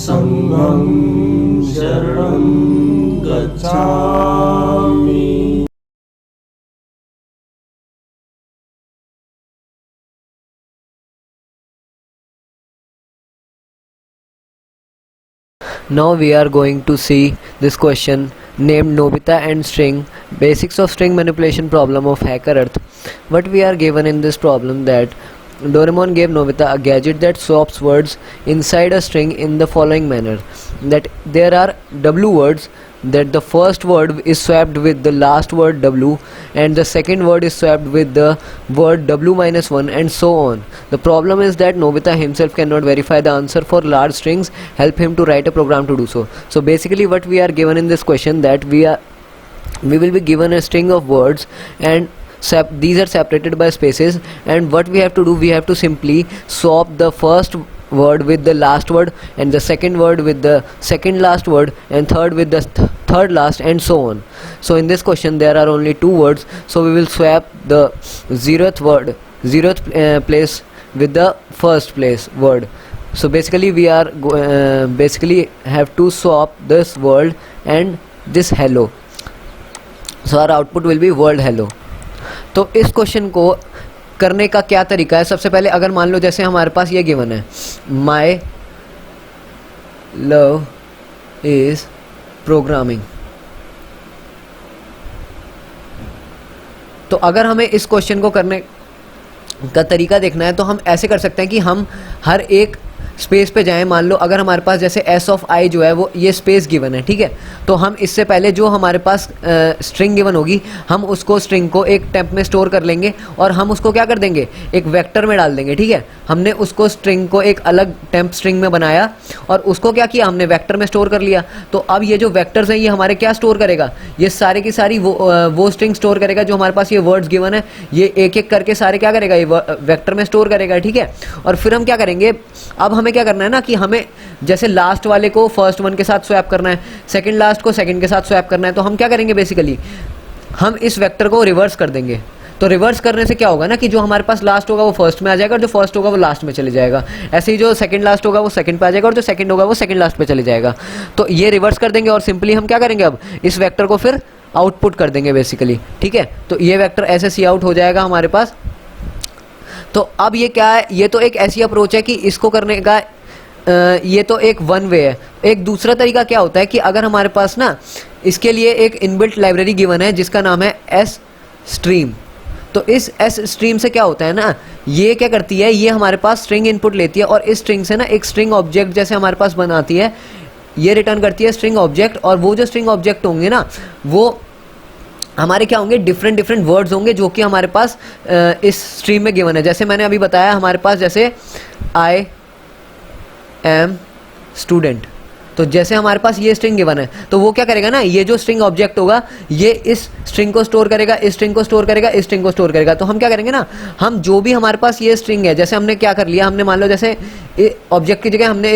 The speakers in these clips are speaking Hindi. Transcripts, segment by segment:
संघं शरणं गच्छामि। Now we are going to see this question named Nobita and string, basics of string manipulation problem of Hacker Earth. What we are given in this problem that Doraemon gave Nobita a gadget that swaps words inside a string in the following manner: that there are W words, that the first word is swapped with the last word W, and the second word is swapped with the word W minus 1, and so on. The problem is that Nobita himself cannot verify the answer for large strings. Help him to write a program to do so. So basically what we are given in this question, that we will be given a string of words, and these are separated by spaces, and what we have to do, we have to simply swap the first word with the last word, and the second word with the second last word, and third with the third last, and so on. So in this question there are only two words, so we will swap the zeroth place with the first place word. So basically we are basically have to swap this world and this hello. So our output will be world hello. तो इस क्वेश्चन को करने का क्या तरीका है? सबसे पहले अगर मान लो जैसे हमारे पास ये गिवन है, माई लव इज प्रोग्रामिंग, तो अगर हमें इस क्वेश्चन को करने का तरीका देखना है तो हम ऐसे कर सकते हैं कि हम हर एक स्पेस पे जाएं। मान लो अगर हमारे पास जैसे एस ऑफ आई जो है वो ये स्पेस गिवन है, ठीक है, तो हम इससे पहले जो हमारे पास स्ट्रिंग गिवन होगी, हम उसको स्ट्रिंग को एक टेम्प में स्टोर कर लेंगे और हम उसको क्या कर देंगे, एक वेक्टर में डाल देंगे। ठीक है, हमने उसको स्ट्रिंग को एक अलग टेम्प स्ट्रिंग में बनाया और उसको क्या किया, हमने वेक्टर में स्टोर कर लिया। तो अब ये जो वेक्टर्स हैं ये हमारे क्या स्टोर करेगा, ये सारे की सारी वो स्ट्रिंग स्टोर करेगा जो हमारे पास ये वर्ड्स गिवन है, ये एक एक करके सारे क्या करेगा, ये वेक्टर में स्टोर करेगा। ठीक है, और फिर हम क्या करेंगे, अब हमें क्या करना है ना कि हमें जैसे लास्ट वाले को फर्स्ट वन के साथ स्वैप करना है, सेकंड लास्ट को सेकंड के साथ स्वैप करना है, तो हम क्या करेंगे, बेसिकली हम इस वेक्टर को रिवर्स कर देंगे। तो रिवर्स करने से क्या होगा ना कि जो हमारे पास लास्ट होगा वो फर्स्ट में आ जाएगा और जो फर्स्ट होगा वो लास्ट में चले जाएगा। ऐसे ही जो सेकंड लास्ट होगा वो सेकंड पे आ जाएगा और जो सेकंड होगा वो सेकंड लास्ट पे चले जाएगा। तो ये रिवर्स कर देंगे और सिंपली हम क्या करेंगे, अब इस वेक्टर को फिर आउटपुट कर देंगे बेसिकली। ठीक है, तो ये वेक्टर ऐसे सी आउट हो जाएगा हमारे पास। तो अब ये क्या है, ये तो एक ऐसी अप्रोच है कि इसको करने का ये तो एक वन वे है। एक दूसरा तरीका क्या होता है कि अगर हमारे पास ना इसके लिए एक इनबिल्ट लाइब्रेरी गिवन है जिसका नाम है एस स्ट्रीम। तो इस एस स्ट्रीम से क्या होता है ना, ये क्या करती है, ये हमारे पास स्ट्रिंग इनपुट लेती है और इस स्ट्रिंग से ना एक स्ट्रिंग ऑब्जेक्ट जैसे हमारे पास बनाती है, ये रिटर्न करती है स्ट्रिंग ऑब्जेक्ट। और वो जो स्ट्रिंग ऑब्जेक्ट होंगे ना वो हमारे क्या होंगे, डिफरेंट डिफरेंट वर्ड्स होंगे जो कि हमारे पास इस स्ट्रीम में गिवन है। जैसे मैंने अभी बताया हमारे पास जैसे आई एम स्टूडेंट, तो जैसे हमारे पास ये स्ट्रिंग गिवन है तो वो क्या करेगा ना, ये जो स्ट्रिंग ऑब्जेक्ट होगा ये इस स्ट्रिंग को स्टोर करेगा, इस स्ट्रिंग को स्टोर करेगा, इस स्ट्रिंग को स्टोर करेगा। तो हम क्या करेंगे ना, हम जो भी हमारे पास ये स्ट्रिंग है, जैसे हमने क्या कर लिया, हमने मान लो जैसे ऑब्जेक्ट की जगह हमने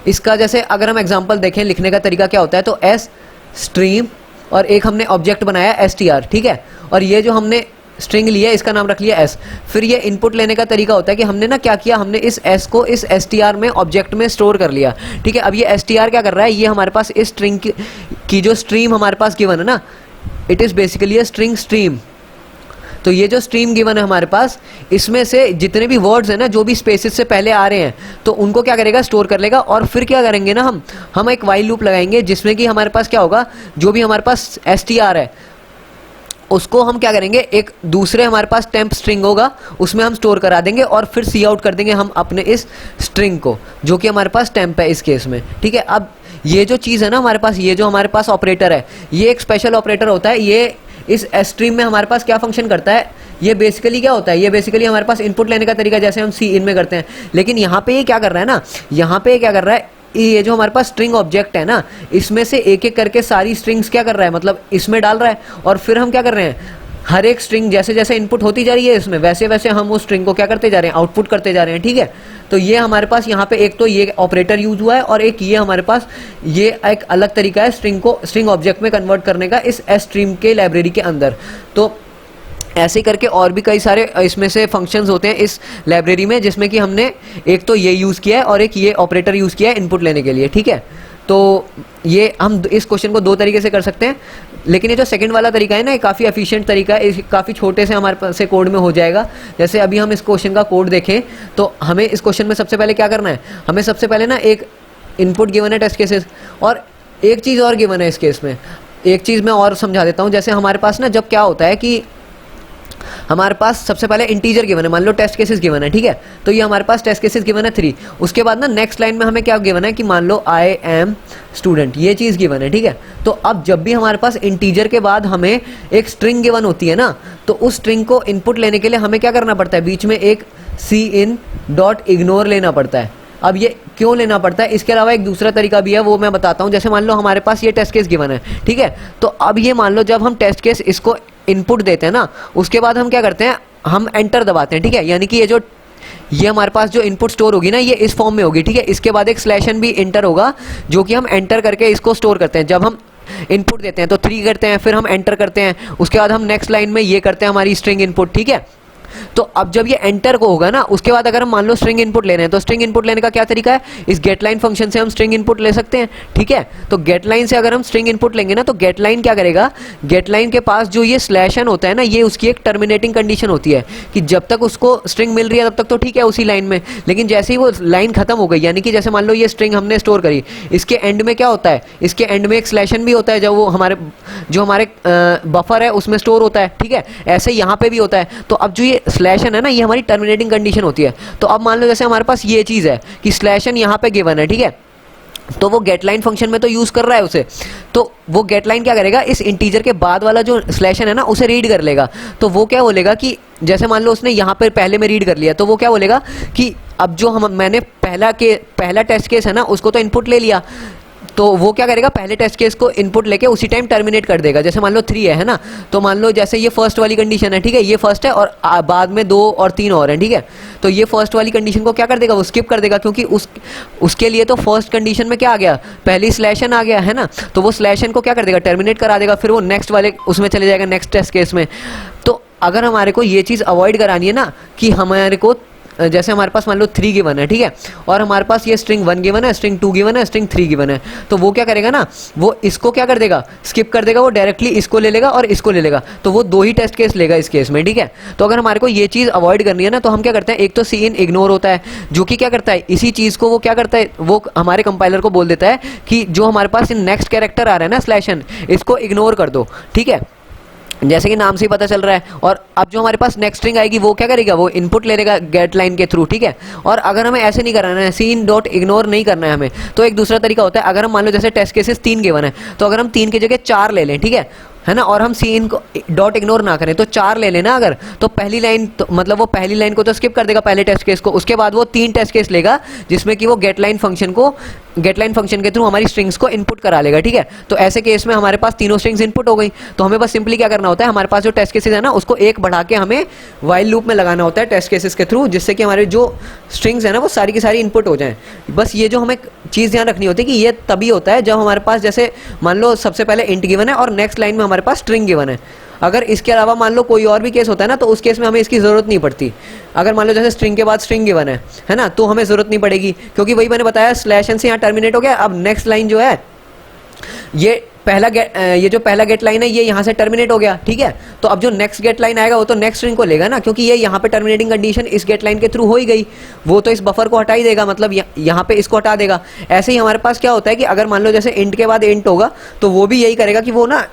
इसका जैसे अगर हम एग्जांपल देखें लिखने का तरीका क्या होता है, तो एस स्ट्रीम और एक हमने ऑब्जेक्ट बनाया एस टी आर। ठीक है, और ये जो हमने स्ट्रिंग लिया इसका नाम रख लिया एस। फिर ये इनपुट लेने का तरीका होता है कि हमने ना क्या किया, हमने इस एस को इस एस टी आर में ऑब्जेक्ट में स्टोर कर लिया। ठीक है, अब ये एस टी आर क्या कर रहा है, ये हमारे पास इस स्ट्रिंग की जो स्ट्रीम हमारे पास गिवन है ना, it is basically a string stream. तो ये जो स्ट्रीम गिवन है हमारे पास, इसमें से जितने भी वर्ड्स हैं ना, जो भी स्पेसेस से पहले आ रहे हैं, तो उनको क्या करेगा, स्टोर कर लेगा। और फिर क्या करेंगे ना, हम एक वाइल लूप लगाएंगे जिसमें कि हमारे पास क्या होगा, जो भी हमारे पास एस टी आर है उसको हम क्या करेंगे, एक दूसरे हमारे पास टेम्प स्ट्रिंग होगा उसमें हम स्टोर करा देंगे और फिर सी आउट कर देंगे हम अपने इस स्ट्रिंग को जो कि हमारे पास टेम्प है इस केस में। ठीक है, अब ये जो चीज़ है ना हमारे पास, ये जो हमारे पास ऑपरेटर है, ये एक स्पेशल ऑपरेटर होता है। ये इस स्ट्रीम में हमारे पास क्या फंक्शन करता है, ये बेसिकली क्या होता है, ये बेसिकली हमारे पास इनपुट लेने का तरीका जैसे हम सी इन में करते हैं। लेकिन यहाँ पे ये क्या कर रहा है ना, यहाँ पे क्या कर रहा है, ये जो हमारे पास स्ट्रिंग ऑब्जेक्ट है ना, इसमें से एक एक करके सारी स्ट्रिंग्स क्या कर रहा है, मतलब इसमें डाल रहा है। और फिर हम क्या कर रहे हैं, हर एक स्ट्रिंग जैसे जैसे इनपुट होती जा रही है इसमें, वैसे वैसे हम उस स्ट्रिंग को क्या करते जा रहे हैं, आउटपुट करते जा रहे हैं। ठीक है, तो ये हमारे पास यहाँ पे एक तो ये ऑपरेटर यूज हुआ है और एक ये हमारे पास ये एक अलग तरीका है स्ट्रिंग को स्ट्रिंग ऑब्जेक्ट में कन्वर्ट करने का इस एस स्ट्रीम के लाइब्रेरी के अंदर। तो ऐसे ही करके और भी कई सारे इसमें से फंक्शंस होते हैं इस लाइब्रेरी में, जिसमें कि हमने एक तो ये यूज़ किया है और एक ये ऑपरेटर यूज़ किया है इनपुट लेने के लिए, ठीक है। तो ये हम इस क्वेश्चन को दो तरीके से कर सकते हैं, लेकिन ये जो सेकंड वाला तरीका है ना, ये काफ़ी एफिशिएंट तरीका है, काफ़ी छोटे से हमारे पास से कोड में हो जाएगा। जैसे अभी हम इस क्वेश्चन का कोड देखें तो हमें इस क्वेश्चन में सबसे पहले क्या करना है, हमें सबसे पहले ना एक इनपुट गिवन है टेस्ट केसेस, और एक चीज़ और गिवन है इस केस में। एक चीज़ मैं और समझा देता हूँ। जैसे हमारे पास ना जब क्या होता है कि हमारे पास सबसे पहले इंटीजर गिवन है, मान लो टेस्ट केसेस गिवन है, ठीक है। तो ये हमारे पास टेस्ट केसेस गिवन है 3। उसके बाद ना नेक्स्ट लाइन में हमें क्या गिवन है कि मान लो आई एम स्टूडेंट, ये चीज़ गिवन है, ठीक है। तो अब जब भी हमारे पास इंटीजर के बाद हमें एक स्ट्रिंग गिवन होती है ना, तो उस स्ट्रिंग को इनपुट लेने के लिए हमें क्या करना पड़ता है, बीच में एक cin.ignore लेना पड़ता है। अब ये क्यों लेना पड़ता है, इसके अलावा एक दूसरा तरीका भी है, वो मैं बताता हूँ। जैसे मान लो हमारे पास ये टेस्ट केस गिवन है, ठीक है। तो अब ये मान लो जब हम टेस्ट केस इसको इनपुट देते हैं ना, उसके बाद हम क्या करते हैं, हम एंटर दबाते हैं, ठीक है। यानी कि ये हमारे पास जो इनपुट स्टोर होगी ना, ये इस फॉर्म में होगी, ठीक है। इसके बाद एक स्लैशन भी इंटर होगा, जो कि हम एंटर करके इसको स्टोर करते हैं। जब हम इनपुट देते हैं तो 3 करते हैं, फिर हम एंटर करते हैं, उसके बाद हम नेक्स्ट लाइन में ये करते हैं हमारी स्ट्रिंग इनपुट, ठीक है। तो अब जब ये एंटर को होगा ना, उसके बाद अगर हम मान लो स्ट्रिंग इनपुट ले रहे हैं, तो स्ट्रिंग इनपुट लेने का क्या तरीका है, इस गेट लाइन फंक्शन से हम स्ट्रिंग इनपुट ले सकते हैं, ठीक है। तो गेट लाइन से अगर हम स्ट्रिंग इनपुट लेंगे ना, तो गेट लाइन क्या करेगा, गेट लाइन के पास जो ये स्लैशन होता है ना, ये उसकी एक टर्मिनेटिंग कंडीशन होती है कि जब तक उसको स्ट्रिंग मिल रही है तब तक तो ठीक है उसी लाइन में, लेकिन जैसे ही वो लाइन खत्म हो गई, यानी कि जैसे मान लो ये स्ट्रिंग हमने स्टोर करी, इसके एंड में क्या होता है, इसके एंड में एक स्लैशन भी होता है, जब वो जो हमारे बफर है उसमें स्टोर होता है, ठीक है। ऐसे यहाँ पे भी होता है। तो अब जो ये स्लैशन है ना, ये हमारी टर्मिनेटिंग कंडीशन होती है। तो अब मान लो जैसे हमारे पास ये चीज़ है कि स्लैशन यहाँ पे गिवन है, ठीक है। तो वो गेट लाइन फंक्शन में तो यूज़ कर रहा है उसे, तो वो गेट लाइन क्या करेगा, इस इंटीजर के बाद वाला जो स्लैशन है ना, उसे रीड कर लेगा। तो वो क्या बोलेगा कि जैसे मान लो उसने यहाँ पर पहले में रीड कर लिया, तो वो क्या बोलेगा कि अब जो मैंने पहला टेस्ट केस है ना, उसको तो इनपुट ले लिया, तो वो क्या करेगा, पहले टेस्ट केस को इनपुट लेके उसी टाइम टर्मिनेट कर देगा। जैसे मान लो 3 है ना, तो मान लो जैसे ये फर्स्ट वाली कंडीशन है, ठीक है, ये फर्स्ट है और बाद में 2 और 3 और हैं, ठीक है। तो ये फर्स्ट वाली कंडीशन को क्या कर देगा, वो स्किप कर देगा, क्योंकि उसके लिए तो फर्स्ट कंडीशन में क्या आ गया, पहली स्लैशन आ गया है ना। तो वो स्लैशन को क्या कर देगा, टर्मिनेट करा देगा, फिर वो नेक्स्ट वाले उसमें चले जाएगा, नेक्स्ट टेस्ट केस में। तो अगर हमारे को ये चीज़ अवॉइड करानी है ना, कि हमारे को जैसे हमारे पास मान लो 3 गिवन है, ठीक है, और हमारे पास ये स्ट्रिंग 1 गिवन है, स्ट्रिंग 2 गिवन है, स्ट्रिंग 3 गिवन है, तो वो क्या करेगा ना, वो इसको क्या कर देगा, स्किप कर देगा, वो डायरेक्टली इसको ले लेगा और इसको ले लेगा। तो वो 2 ही टेस्ट केस लेगा इस केस में, ठीक है। तो अगर हमारे को ये चीज़ अवॉइड करनी है ना, तो हम क्या करते हैं, एक तो cin इग्नोर होता है, जो कि क्या करता है, इसी चीज़ को वो क्या करता है, वो हमारे कंपाइलर को बोल देता है कि जो हमारे पास नेक्स्ट कैरेक्टर आ रहा है ना स्लैशन, इसको इग्नोर कर दो, ठीक है, जैसे कि नाम से ही पता चल रहा है। और अब जो हमारे पास नेक्स्ट स्ट्रिंग आएगी, वो क्या करेगा, वो इनपुट ले लेगा गेट लाइन के थ्रू, ठीक है। और अगर हमें ऐसे नहीं कराना है, cin.ignore नहीं करना है हमें, तो एक दूसरा तरीका होता है। अगर हम मान लो जैसे टेस्ट केसेस 3 गिवन है, तो अगर हम 3 की जगह 4 ले लें, ठीक है ना, और हम cin को डॉट इग्नोर ना करें, तो 4 ले लेना अगर, तो पहली लाइन तो मतलब वो पहली लाइन को तो स्किप कर देगा पहले टेस्ट केस को, उसके बाद वो 3 टेस्ट केस लेगा, जिसमें कि वो गेट लाइन फंक्शन के थ्रू हमारी स्ट्रिंग्स को इनपुट करा लेगा, ठीक है। तो ऐसे केस में हमारे पास तीनों स्ट्रिंग्स इनपुट हो गई। तो हमें बस सिंपली क्या करना होता है, हमारे पास जो टेस्ट केसेस है ना, उसको 1 बढ़ा के हमें वाइल लूप में लगाना होता है टेस्ट केसेस के थ्रू, जिससे कि हमारे जो स्ट्रिंग्स है ना, वो सारी की सारी इनपुट हो जाएं। बस ये जो हमें चीज़ ध्यान रखनी होती है कि ये तभी होता है जब हमारे पास जैसे मान लो सबसे पहले इंट गिवन है और नेक्स्ट लाइन में हमारे पास स्ट्रिंग गिवन है। अगर इसके अलावा मान लो कोई और भी केस होता है ना, तो उस केस में हमें इसकी ज़रूरत नहीं पड़ती। अगर मान लो जैसे स्ट्रिंग के बाद स्ट्रिंग गिवन है ना, तो हमें ज़रूरत नहीं पड़ेगी, क्योंकि वही मैंने बताया स्लैशन से यहाँ टर्मिनेट हो गया। अब नेक्स्ट लाइन जो है, ये जो पहला गेट लाइन है, ये यहाँ से टर्मिनेट हो गया, ठीक है। तो अब जो नेक्स्ट गेट लाइन आएगा, वो तो नेक्स्ट स्ट्रिंग को लेगा ना, क्योंकि ये यहाँ पे टर्मिनेटिंग कंडीशन इस गेट लाइन के थ्रू हो ही गई, वो तो इस बफर को हटा ही देगा, मतलब यहाँ पे इसको हटा देगा। ऐसे ही हमारे पास क्या होता है कि अगर मान लो जैसे इंट के बाद इंट होगा, तो वो भी यही करेगा कि वो ना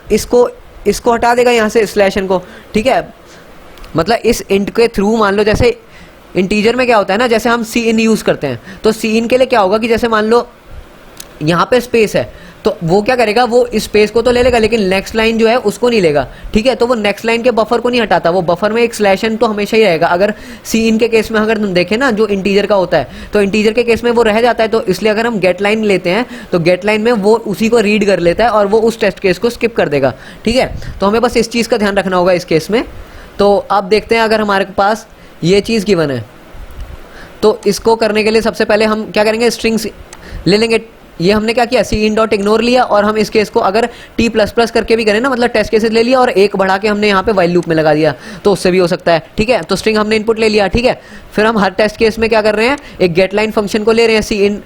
इसको हटा देगा यहाँ से स्लैशन को, ठीक है। मतलब इस इंट के थ्रू मान लो जैसे इंटीजर में क्या होता है ना, जैसे हम cin यूज़ करते हैं, तो cin के लिए क्या होगा कि जैसे मान लो यहाँ पे स्पेस है, तो वो क्या करेगा, वो इस स्पेस को तो ले लेगा, लेकिन नेक्स्ट लाइन जो है उसको नहीं लेगा, ठीक है। तो वो नेक्स्ट लाइन के बफर को नहीं हटाता, वो बफर में एक स्लैशन तो हमेशा ही रहेगा। अगर cin के केस में अगर तुम देखें ना, जो इंटीजर का होता है, तो इंटीजर के केस में वो रह जाता है, तो इसलिए अगर हम गेट लाइन लेते हैं, तो गेट लाइन में वो उसी को रीड कर लेता है और वो उस टेस्ट केस को स्किप कर देगा, ठीक है। तो हमें बस इस चीज़ का ध्यान रखना होगा इस केस में। तो अब देखते हैं, अगर हमारे पास ये चीज़ गिवन है, तो इसको करने के लिए सबसे पहले हम क्या करेंगे, स्ट्रिंग्स ले लेंगे, ये हमने क्या किया, सी इन डॉट इग्नोर लिया, और हम इस केस को अगर टी प्लस प्लस करके भी करें ना, मतलब टेस्ट केसेस ले लिया और एक बढ़ा के हमने यहाँ पे वाइल लूप में लगा दिया, तो उससे भी हो सकता है, ठीक है। तो स्ट्रिंग हमने इनपुट ले लिया, ठीक है। फिर हम हर टेस्ट केस में क्या कर रहे हैं, एक गेट लाइन फंक्शन को ले रहे हैं, सी इन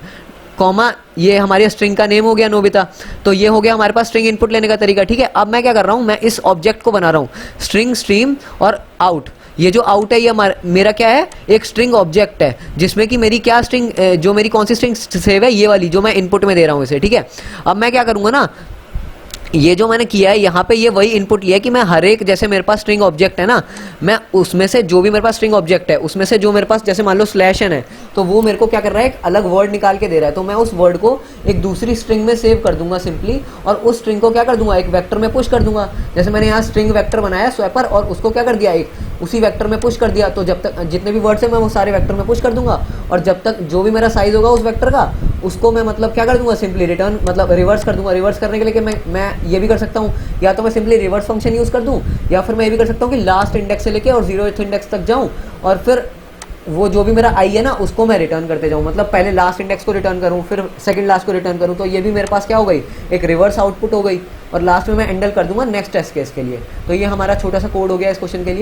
कॉमा, ये हमारी स्ट्रिंग का नेम हो गया नोबिता, तो ये हो गया हमारे पास स्ट्रिंग इनपुट लेने का तरीका, ठीक है। अब मैं क्या कर रहा हूँ, मैं इस ऑब्जेक्ट को बना रहा हूँ स्ट्रिंग स्ट्रीम और आउट। ये जो आउट है ये मेरा क्या है, एक स्ट्रिंग ऑब्जेक्ट है, जिसमें कि मेरी क्या स्ट्रिंग, जो मेरी कौन सी स्ट्रिंग सेव है, ये वाली जो मैं इनपुट में दे रहा हूँ इसे, ठीक है। अब मैं क्या करूँगा ना, ये जो मैंने किया है यहाँ पे ये वही इनपुट लिया है कि मैं हर एक, जैसे मेरे पास स्ट्रिंग ऑब्जेक्ट है ना, मैं उसमें से जो भी मेरे पास स्ट्रिंग ऑब्जेक्ट है उसमें से जो मेरे पास, जैसे मान लो स्लैश एन है, तो वो मेरे को क्या कर रहा है, एक अलग वर्ड निकाल के दे रहा है, तो मैं उस वर्ड को एक दूसरी स्ट्रिंग में सेव कर दूंगा सिंपली, और उस स्ट्रिंग को क्या कर दूंगा, एक वेक्टर में पुश कर दूंगा। जैसे मैंने यहाँ स्ट्रिंग वेक्टर बनाया स्वैपर, और उसको क्या कर दिया, एक उसी वेक्टर में पुश कर दिया, तो जब तक जितने भी वर्ड्स हैं मैं वो सारे वेक्टर में पुश कर दूंगा, और जब तक जो भी मेरा साइज होगा उस वेक्टर का, उसको मैं मतलब क्या कर दूंगा, सिंपली रिटर्न, मतलब रिवर्स कर दूंगा। रिवर्स करने के लिए मैं ये भी कर सकता हूँ, या तो मैं सिंपली रिवर्स फंक्शन यूज कर दूं, या फिर मैं ये भी कर सकता हूँ कि लास्ट इंडेक्स से लेके और 0th इंडेक्स तक जाऊं, और फिर वो जो भी मेरा आई है ना उसको मैं रिटर्न करते जाऊं, मतलब पहले लास्ट इंडेक्स को रिटर्न करूं, फिर सेकंड लास्ट को रिटर्न करूं, तो ये भी मेरे पास क्या हो गई, एक रिवर्स आउटपुट हो गई, और लास्ट में मैं एंडल कर दूंगा नेक्स्ट टेस्ट केस के लिए। तो ये हमारा छोटा सा कोड हो गया इस क्वेश्चन के लिए।